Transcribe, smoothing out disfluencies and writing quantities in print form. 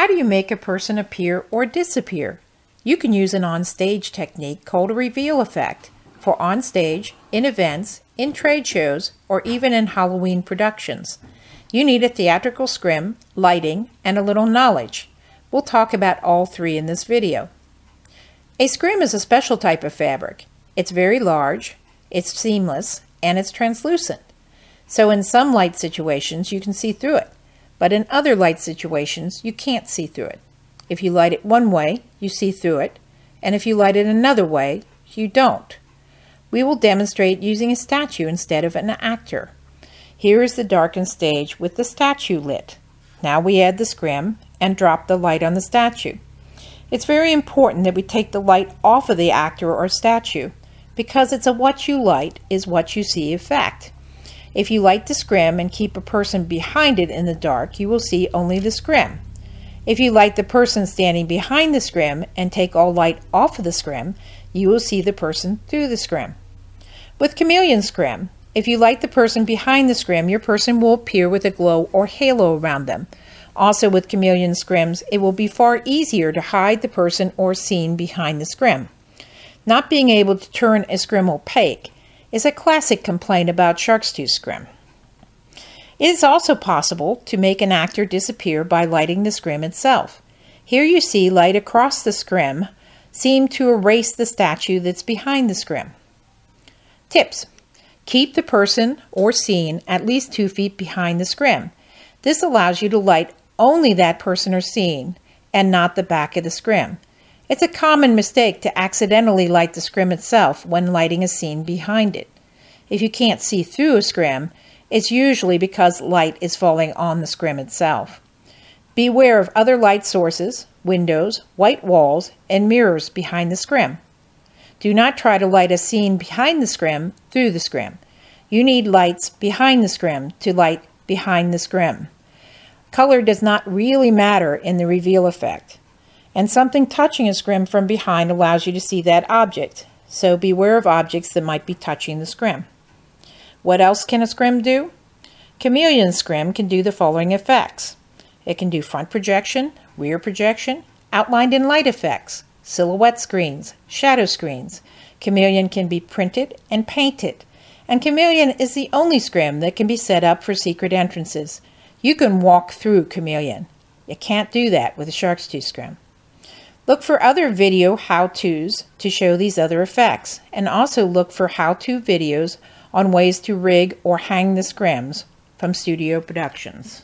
How do you make a person appear or disappear? You can use an on-stage technique called a reveal effect for on-stage, in events, in trade shows, or even in Halloween productions. You need a theatrical scrim, lighting, and a little knowledge. We'll talk about all three in this video. A scrim is a special type of fabric. It's very large, it's seamless, and it's translucent. So in some light situations you can see through it, but in other light situations you can't see through it. If you light it one way, you see through it, and if you light it another way, you don't. We will demonstrate using a statue instead of an actor. Here is the darkened stage with the statue lit. Now we add the scrim and drop the light on the statue. It's very important that we take the light off of the actor or statue because it's a what you light is what you see effect. If you light the scrim and keep a person behind it in the dark, you will see only the scrim. If you light the person standing behind the scrim and take all light off of the scrim, you will see the person through the scrim. With Chameleon Scrim, if you light the person behind the scrim, your person will appear with a glow or halo around them. Also with Chameleon Scrims, it will be far easier to hide the person or scene behind the scrim. Not being able to turn a scrim opaque is a classic complaint about shark's tooth scrim. It is also possible to make an actor disappear by lighting the scrim itself. Here you see light across the scrim seem to erase the statue that's behind the scrim. Tips: keep the person or scene at least 2 feet behind the scrim. This allows you to light only that person or scene and not the back of the scrim. It's a common mistake to accidentally light the scrim itself when lighting a scene behind it. If you can't see through a scrim, it's usually because light is falling on the scrim itself. Beware of other light sources, windows, white walls, and mirrors behind the scrim. Do not try to light a scene behind the scrim through the scrim. You need lights behind the scrim to light behind the scrim. Color does not really matter in the reveal effect, and something touching a scrim from behind allows you to see that object, so beware of objects that might be touching the scrim. What else can a scrim do? Chameleon Scrim can do the following effects. It can do front projection, rear projection, outlined and light effects, silhouette screens, shadow screens. Chameleon can be printed and painted, and Chameleon is the only scrim that can be set up for secret entrances. You can walk through Chameleon. You can't do that with a shark's tooth scrim. Look for other video how-tos to show these other effects, and also look for how-to videos on ways to rig or hang the scrims from studio productions.